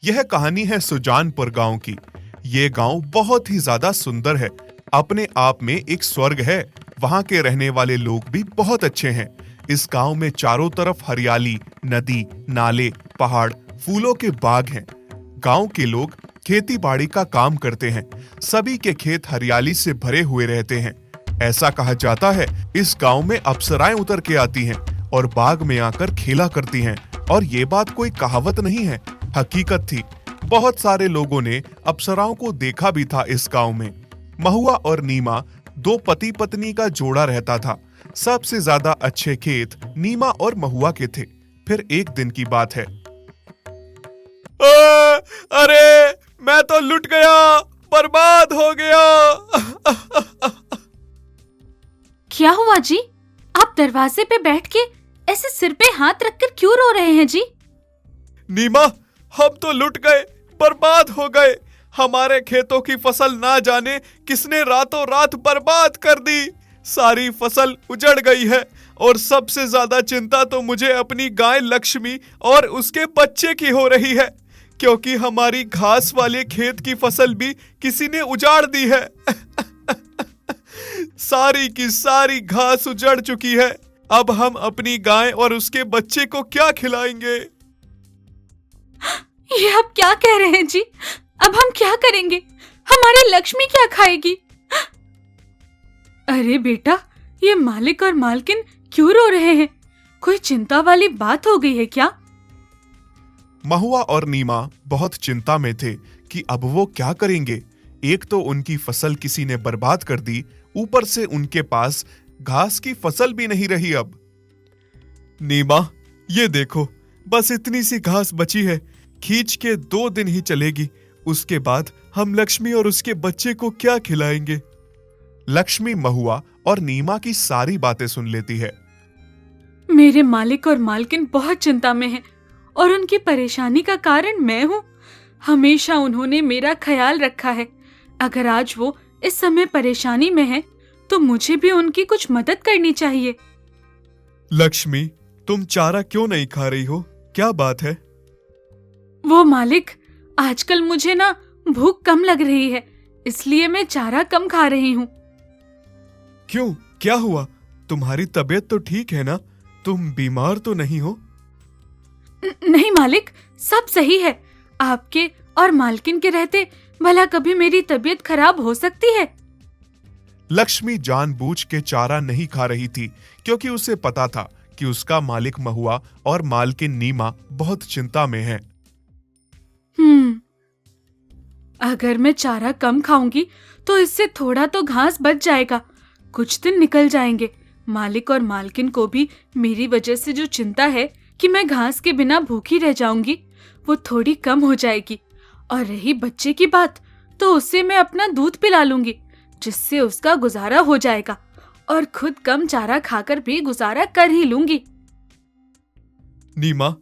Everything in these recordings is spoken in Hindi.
यह कहानी है सुजानपुर गांव की। ये गांव बहुत ही ज्यादा सुंदर है, अपने आप में एक स्वर्ग है। वहां के रहने वाले लोग भी बहुत अच्छे हैं। इस गांव में चारों तरफ हरियाली, नदी, नाले, पहाड़, फूलों के बाग हैं। गांव के लोग खेती बाड़ी का काम करते हैं। सभी के खेत हरियाली से भरे हुए रहते हैं। ऐसा कहा जाता है इस गांव में अप्सराएं उतर के आती हैं और बाग में आकर खेला करती हैं। और ये बात कोई कहावत नहीं है, हकीकत थी। बहुत सारे लोगों ने अप्सराओं को देखा भी था इस गांव में। महुआ और नीमा दो पति पत्नी का जोड़ा रहता था। सबसे ज्यादा अच्छे खेत नीमा और महुआ के थे। फिर एक दिन की बात है। अरे मैं तो लुट गया, बर्बाद हो गया। क्या हुआ जी? आप दरवाजे पे बैठ के ऐसे सिर पे हाथ रखकर क्यों रो रहे हैं जी? नीमा, हम तो लुट गए, बर्बाद हो गए। हमारे खेतों की फसल ना जाने किसने रातों रात बर्बाद कर दी। सारी फसल उजड़ गई है और सबसे ज्यादा चिंता तो मुझे अपनी गाय लक्ष्मी और उसके बच्चे की हो रही है, क्योंकि हमारी घास वाले खेत की फसल भी किसी ने उजाड़ दी है। सारी की सारी घास उजड़ चुकी है। अब हम अपनी गाय और उसके बच्चे को क्या खिलाएंगे? ये आप क्या कह रहे हैं जी? अब हम क्या करेंगे? हमारी लक्ष्मी क्या खाएगी? अरे बेटा, ये मालिक और मालकिन क्यों रो रहे हैं? कोई चिंता वाली बात हो गई है क्या? महुआ और नीमा बहुत चिंता में थे कि अब वो क्या करेंगे। एक तो उनकी फसल किसी ने बर्बाद कर दी, ऊपर से उनके पास घास की फसल भी नहीं रही। अब नीमा, ये देखो, बस इतनी सी घास बची है। खींच के 2 दिन ही चलेगी। उसके बाद हम लक्ष्मी और उसके बच्चे को क्या खिलाएंगे? लक्ष्मी महुआ और नीमा की सारी बातें सुन लेती है। मेरे मालिक और मालकिन बहुत चिंता में हैं और उनकी परेशानी का कारण मैं हूँ। हमेशा उन्होंने मेरा ख्याल रखा है। अगर आज वो इस समय परेशानी में है तो मुझे भी उनकी कुछ मदद करनी चाहिए। लक्ष्मी, तुम चारा क्यों नहीं खा रही हो? क्या बात है? वो मालिक, आजकल मुझे ना भूख कम लग रही है, इसलिए मैं चारा कम खा रही हूँ। क्यों, क्या हुआ? तुम्हारी तबीयत तो ठीक है ना? तुम बीमार तो नहीं हो? नहीं मालिक, सब सही है। आपके और मालकिन के रहते भला कभी मेरी तबीयत खराब हो सकती है? लक्ष्मी जानबूझ के चारा नहीं खा रही थी, क्योंकि उसे पता था कि उसका मालिक महुआ और मालकिन नीमा बहुत चिंता में है। अगर मैं चारा कम खाऊंगी तो इससे थोड़ा तो घास बच जाएगा। कुछ दिन निकल जाएंगे। मालिक और मालकिन को भी मेरी वजह से जो चिंता है कि मैं घास के बिना भूखी रह जाऊंगी, वो थोड़ी कम हो जाएगी। और रही बच्चे की बात, तो उससे मैं अपना दूध पिला लूंगी, जिससे उसका गुजारा हो जाएगा और खुद कम चारा खाकर भी गुजारा कर ही लूंगी। नीमा,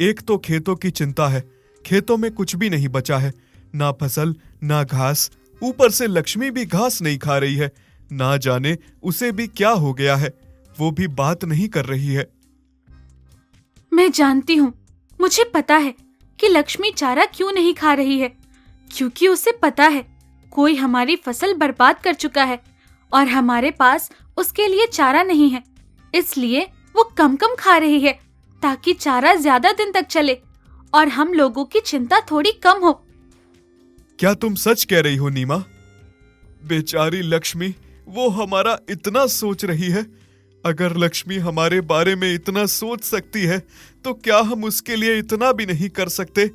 एक तो खेतों की चिंता है। खेतों में कुछ भी नहीं बचा है, ना फसल ना घास। ऊपर से लक्ष्मी भी घास नहीं खा रही है। ना जाने उसे भी क्या हो गया है, वो भी बात नहीं कर रही है। मैं जानती हूँ, मुझे पता है कि लक्ष्मी चारा क्यों नहीं खा रही है। क्योंकि उसे पता है कोई हमारी फसल बर्बाद कर चुका है और हमारे पास उसके लिए चारा नहीं है। इसलिए वो कम कम खा रही है, ताकि चारा ज्यादा दिन तक चले और हम लोगों की चिंता थोड़ी कम हो। क्या तुम सच कह रही हो नीमा? बेचारी लक्ष्मी, वो हमारा इतना सोच रही है। अगर लक्ष्मी हमारे बारे में इतना सोच सकती है, तो क्या हम उसके लिए इतना भी नहीं कर सकते?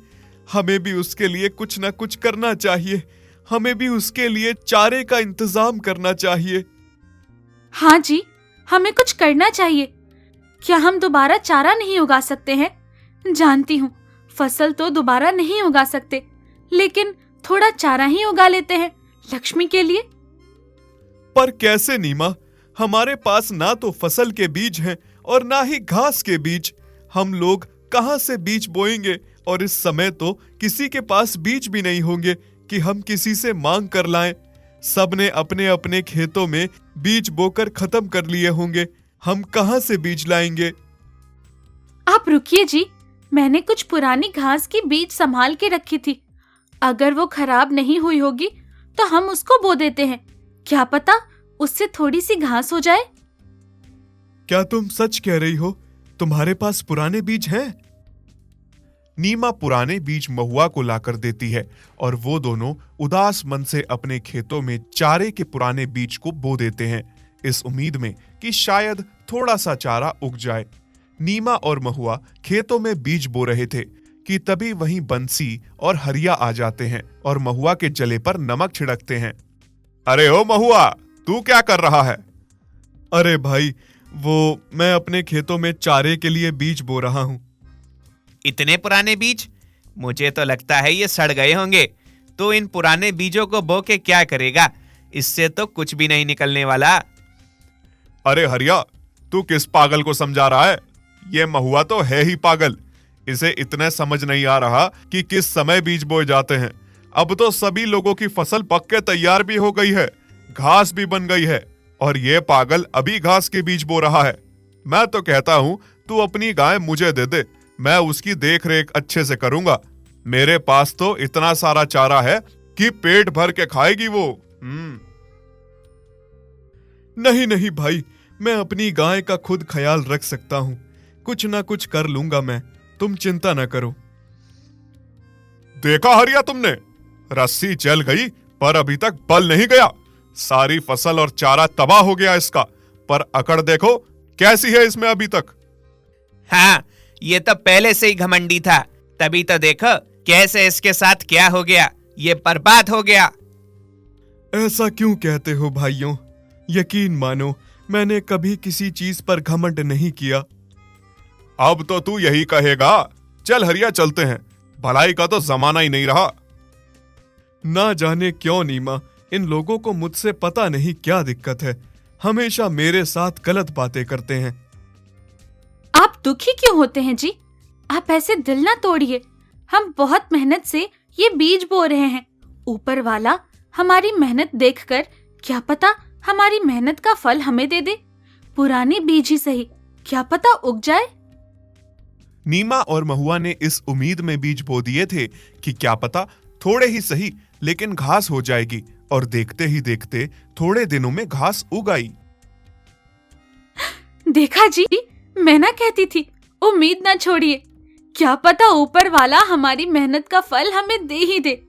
हमें भी उसके लिए कुछ ना कुछ करना चाहिए। हमें भी उसके लिए चारे का इंतजाम करना चाहिए। हाँ जी, हमें कुछ करना चाहिए। क्या हम दोबारा चारा नहीं उगा सकते हैं? जानती हूँ, फसल तो दोबारा नहीं उगा सकते, लेकिन थोड़ा चारा ही उगा लेते हैं लक्ष्मी के लिए। पर कैसे नीमा? हमारे पास ना तो फसल के बीज हैं और ना ही घास के बीज। हम लोग कहां से बीज बोएंगे? और इस समय तो किसी के पास बीज भी नहीं होंगे कि हम किसी से मांग कर लाएं। सबने अपने अपने खेतों में बीज बोकर खत्म कर लिए होंगे। हम कहां से बीज लाएंगे? आप रुकिए जी, मैंने कुछ पुरानी घास की बीज संभाल के रखी थी। अगर वो खराब नहीं हुई होगी तो हम उसको बो देते हैं। क्या पता उससे थोड़ी सी घास हो जाए। क्या तुम सच कह रही हो? तुम्हारे पास पुराने बीज हैं? नीमा पुराने बीज महुआ को लाकर देती है और वो दोनों उदास मन से अपने खेतों में चारे के पुराने बीज को बो देते हैं, इस उम्मीद में कि शायद थोड़ा सा चारा उग जाए। नीमा और महुआ खेतों में बीज बो रहे थे कि तभी वहीं बंसी और हरिया आ जाते हैं और महुआ के जले पर नमक छिड़कते हैं। अरे ओ महुआ, तू क्या कर रहा है? अरे भाई, वो मैं अपने खेतों में चारे के लिए बीज बो रहा हूं। इतने पुराने बीज? मुझे तो लगता है ये सड़ गए होंगे। तो इन पुराने बीजों को बो के क्या करेगा? इससे तो कुछ भी नहीं निकलने वाला। अरे हरिया, तू किस पागल को समझा रहा है? ये महुआ तो है ही पागल। इसे इतने समझ नहीं आ रहा कि किस समय बीज बोए जाते हैं। अब तो सभी लोगों की फसल पक के तैयार भी हो गई है, घास भी बन गई है और ये पागल अभी घास के बीज बो रहा है। मैं तो कहता हूं तू अपनी गाय मुझे दे दे, मैं उसकी देख रेख अच्छे से करूंगा। मेरे पास तो इतना सारा चारा है कि पेट भर के खाएगी वो। नहीं नहीं भाई, मैं अपनी गाय का खुद ख्याल रख सकता हूं। कुछ ना कुछ कर लूंगा मैं, तुम चिंता ना करो। देखा हरिया तुमने, रस्सी जल गई पर अभी तक बल नहीं गया। सारी फसल और चारा तबाह हो गया इसका, पर अकड़ देखो कैसी है इसमें अभी तक। हाँ, ये तो पहले से ही घमंडी था, तभी तो देखो कैसे इसके साथ क्या हो गया। ये बर्बाद हो गया। ऐसा क्यों कहते हो भाइयों? यकीन मानो, मैंने कभी किसी चीज पर घमंड नहीं किया। अब तो तू यही कहेगा। चल हरिया, चलते हैं, भलाई का तो जमाना ही नहीं रहा। ना जाने क्यों नीमा, इन लोगों को मुझसे पता नहीं क्या दिक्कत है, हमेशा मेरे साथ गलत बातें करते हैं। आप दुखी क्यों होते हैं जी? आप ऐसे दिल ना तोड़िए। हम बहुत मेहनत से ये बीज बो रहे हैं। ऊपर वाला हमारी मेहनत देखकर क्या पता हमारी मेहनत का फल हमें दे दे। पुरानी बीज ही सही, क्या पता उग जाए। नीमा और महुआ ने इस उम्मीद में बीज बो दिए थे कि क्या पता थोड़े ही सही लेकिन घास हो जाएगी, और देखते ही देखते थोड़े दिनों में घास उग आई। देखा जी, मैं ना कहती थी, उम्मीद ना छोड़िए। क्या पता ऊपर वाला हमारी मेहनत का फल हमें दे ही दे।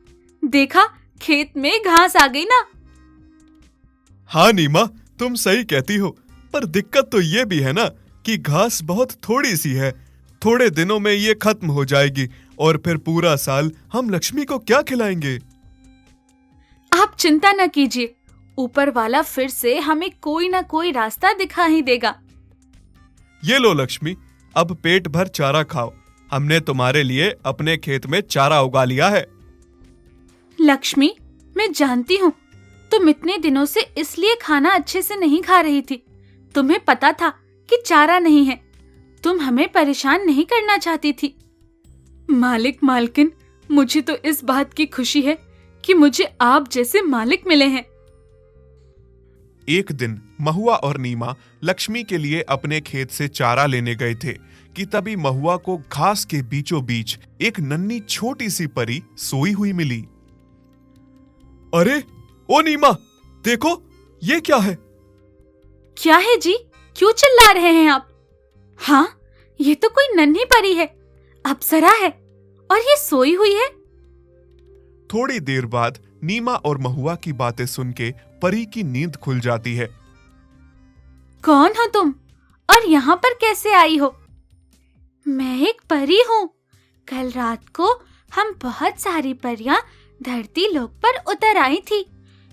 देखा, खेत में घास आ गई ना। हाँ नीमा, तुम सही कहती हो, पर दिक्कत तो ये भी है ना कि घास बहुत थोड़ी सी है। थोड़े दिनों में ये खत्म हो जाएगी और फिर पूरा साल हम लक्ष्मी को क्या खिलाएंगे? आप चिंता न कीजिए, ऊपर वाला फिर से हमें कोई ना कोई रास्ता दिखा ही देगा। ये लो लक्ष्मी, अब पेट भर चारा खाओ। हमने तुम्हारे लिए अपने खेत में चारा उगा लिया है। लक्ष्मी, मैं जानती हूँ तुम इतने दिनों से इसलिए खाना अच्छे से नहीं खा रही थी। तुम्हें पता था कि चारा नहीं है। तुम हमें परेशान नहीं करना चाहती थी। मालिक मालकिन, मुझे तो इस बात की खुशी है कि मुझे आप जैसे मालिक मिले हैं। एक दिन महुआ और नीमा लक्ष्मी के लिए अपने खेत से चारा लेने गए थे कि तभी महुआ को घास के बीचों बीच एक नन्ही छोटी सी परी सोई हुई मिली। अरे ओ नीमा, देखो ये क्या है? क्या है जी, क्यों चिल्ला रहे हैं आप? हाँ, ये तो कोई नन्ही परी है, अप्सरा है, और ये सोई हुई है। थोड़ी देर बाद नीमा और महुआ की बातें सुन के परी की नींद खुल जाती है। कौन हो तुम और यहाँ पर कैसे आई हो? मैं एक परी हूँ। कल रात को हम बहुत सारी परियां धरती लोक पर उतर आई थी।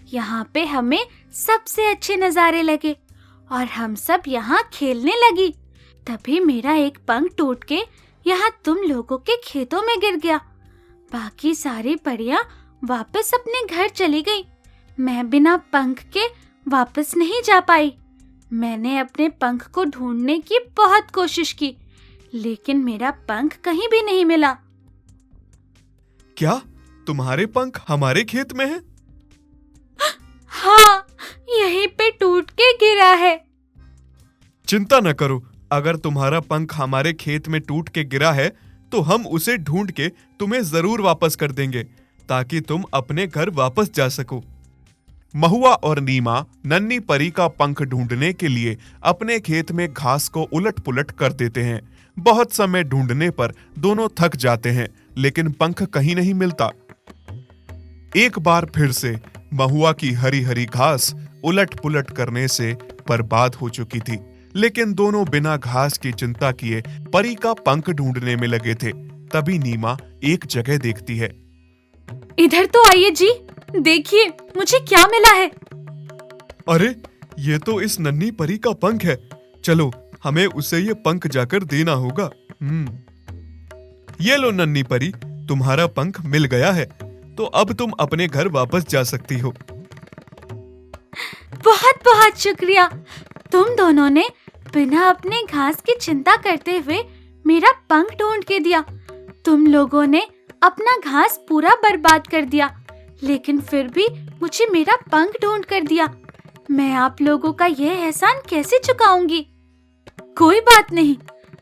यहाँ पे हमें सबसे अच्छे नजारे लगे और हम सब यहाँ खेलने लगी। तभी मेरा एक पंख टूट के यहाँ तुम लोगों के खेतों में गिर गया। बाकी सारी परियां वापस अपने घर चली गई। मैं बिना पंख के वापस नहीं जा पाई। मैंने अपने पंख को ढूंढने की बहुत कोशिश की, लेकिन मेरा पंख कहीं भी नहीं मिला। क्या तुम्हारे पंख हमारे खेत में हैं? हाँ, यहीं पे टूट के गिरा है। चिंता न करो, अगर तुम्हारा पंख हमारे खेत में टूट के गिरा है तो हम उसे ढूंढ के तुम्हें जरूर वापस कर देंगे, ताकि तुम अपने घर वापस जा सको। महुआ और नीमा नन्ही परी का पंख ढूंढने के लिए अपने खेत में घास को उलट पुलट कर देते हैं। बहुत समय ढूंढने पर दोनों थक जाते हैं, लेकिन पंख कहीं नहीं मिलता। एक बार फिर से महुआ की हरी हरी घास उलट पुलट करने से बर्बाद हो चुकी थी, लेकिन दोनों बिना घास की चिंता किए परी का पंख ढूंढने में लगे थे। तभी नीमा एक जगह देखती है। इधर तो आइए जी, देखिए मुझे क्या मिला है। अरे, ये तो इस नन्ही परी का पंख है। चलो, हमें उसे ये पंख जाकर देना होगा। ये लो नन्ही परी, तुम्हारा पंख मिल गया है, तो अब तुम अपने घर वापस जा सकती हो। बहुत बहुत शुक्रिया। तुम दोनों ने बिना अपने घास की चिंता करते हुए मेरा पंख ढूंढ के दिया। तुम लोगों ने अपना घास पूरा बर्बाद कर दिया, लेकिन फिर भी मुझे मेरा पंख ढूंढ कर दिया। मैं आप लोगों का यह एहसान कैसे चुकाऊंगी? कोई बात नहीं,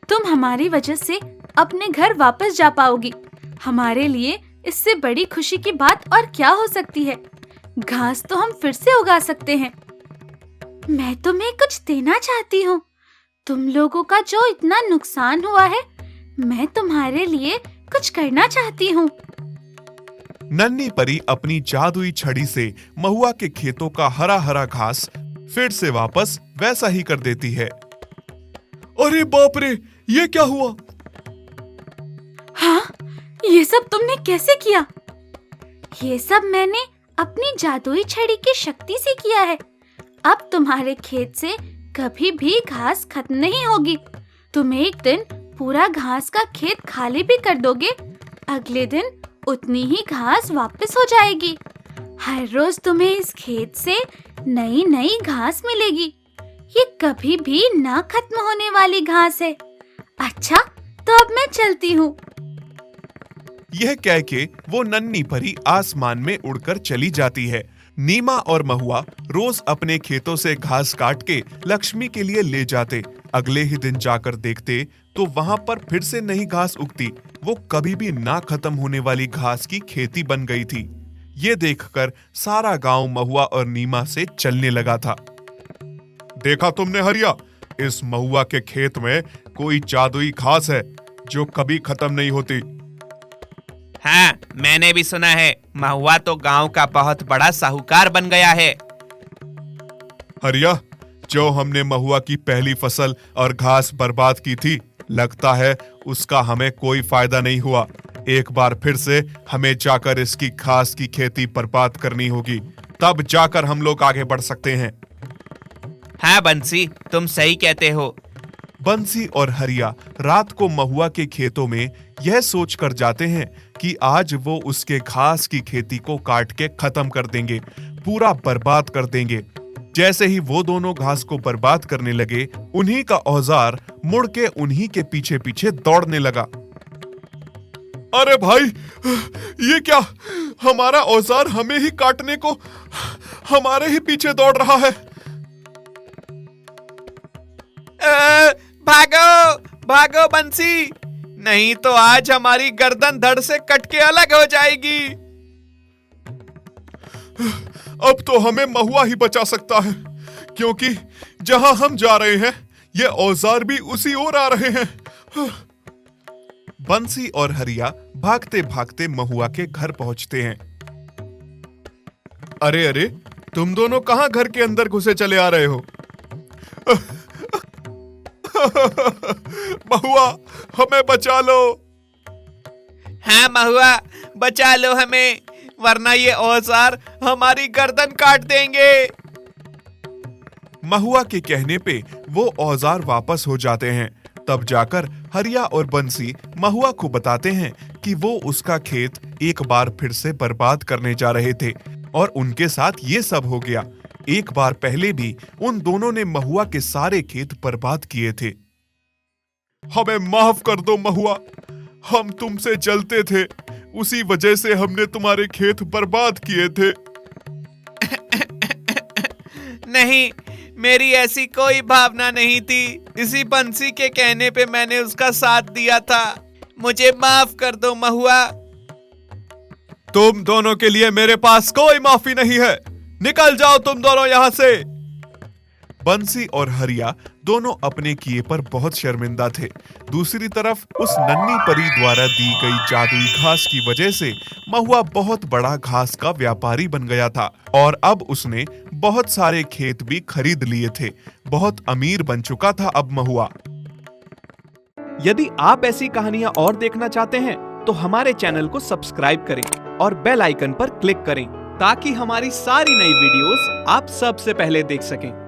तुम हमारी वजह से अपने घर वापस जा पाओगी। हमारे लिए इससे बड़ी खुशी की बात और क्या हो सकती है? घास तो हम फिर से उगा सकते हैं। मैं तुम्हें कुछ देना चाहती हूँ। तुम लोगों का जो इतना नुकसान हुआ है, मैं तुम्हारे लिए कुछ करना चाहती हूँ। नन्ही परी अपनी जादुई छड़ी से महुआ के खेतों का हरा हरा घास फिर से वापस वैसा ही कर देती है। अरे बाप रे, ये क्या हुआ? हाँ, ये सब तुमने कैसे किया? ये सब मैंने अपनी जादुई छड़ी की शक्ति से किया है। अब तुम्हारे खेत से कभी भी घास खत्म नहीं होगी। तुम एक दिन पूरा घास का खेत खाली भी कर दोगे, अगले दिन उतनी ही घास वापस हो जाएगी। हर रोज तुम्हें इस खेत से नई नई घास मिलेगी। ये कभी भी ना खत्म होने वाली घास है। अच्छा, तो अब मैं चलती हूँ। यह कह के वो नन्ही परी आसमान में उड़कर चली जाती है। नीमा और महुआ रोज अपने खेतों से घास काट के लक्ष्मी के लिए ले जाते। अगले ही दिन जाकर देखते तो वहां पर फिर से नई घास उगती। वो कभी भी ना खत्म होने वाली घास की खेती बन गई थी। ये देखकर सारा गांव महुआ और नीमा से चलने लगा था। देखा तुमने हरिया, इस महुआ के खेत में कोई जादुई घास है जो कभी खत्म नहीं होती। हाँ, मैंने भी सुना है। महुआ तो गांव का बहुत बड़ा साहूकार बन गया है। हरिया, जो हमने महुआ की पहली फसल और घास बर्बाद की थी, लगता है उसका हमें कोई फायदा नहीं हुआ। एक बार फिर से हमें जाकर इसकी घास की खेती बर्बाद करनी होगी, तब जाकर हम लोग आगे बढ़ सकते हैं। हाँ बंसी, तुम सही कहते हो। बंसी और हरिया रात को महुआ के खेतों में यह सोच कर जाते हैं कि आज वो उसके घास की खेती को काट के खत्म कर देंगे, पूरा बर्बाद कर देंगे। जैसे ही वो दोनों घास को बर्बाद करने लगे, उन्हीं का औजार मुड़ के उन्हीं के पीछे पीछे दौड़ने लगा। अरे भाई, ये क्या? हमारा औजार हमें ही काटने को हमारे ही पीछे दौड़ रहा है। भागो भागो बंसी, नहीं तो आज हमारी गर्दन धड़ से कट के अलग हो जाएगी। अब तो हमें महुआ ही बचा सकता है, क्योंकि जहां हम जा रहे हैं ये औजार भी उसी ओर आ रहे हैं। बंसी और हरिया भागते भागते महुआ के घर पहुंचते हैं। अरे अरे, तुम दोनों कहां घर के अंदर घुसे चले आ रहे हो? महुआ, हमें बचा लो। हाँ महुआ, बचा लो हमें, वरना ये औजार हमारी गर्दन काट देंगे। महुआ के कहने पे वो औजार वापस हो जाते हैं। तब जाकर हरिया और बंसी महुआ को बताते हैं कि वो उसका खेत एक बार फिर से बर्बाद करने जा रहे थे और उनके साथ ये सब हो गया। एक बार पहले भी उन दोनों ने महुआ के सारे खेत बर्बाद किए थे। हमें माफ कर दो महुआ, हम तुमसे जलते थे, उसी वजह से हमने तुम्हारे खेत बर्बाद किए थे। नहीं, मेरी ऐसी कोई भावना नहीं थी। इसी बंसी के कहने पे मैंने उसका साथ दिया था। मुझे माफ कर दो महुआ। तुम दोनों के लिए मेरे पास कोई माफी नहीं है, निकल जाओ तुम दोनों यहां से। बंसी और हरिया दोनों अपने किए पर बहुत शर्मिंदा थे। दूसरी तरफ उस नन्ही परी द्वारा दी गई जादुई घास की वजह से महुआ बहुत बड़ा घास का व्यापारी बन गया था और अब उसने बहुत सारे खेत भी खरीद लिए थे। बहुत अमीर बन चुका था अब महुआ। यदि आप ऐसी कहानियां और देखना चाहते हैं तो हमारे चैनल को सब्सक्राइब करें और बेल आइकन पर क्लिक करें ताकि हमारी सारी नई वीडियोस आप सबसे पहले देख सकें।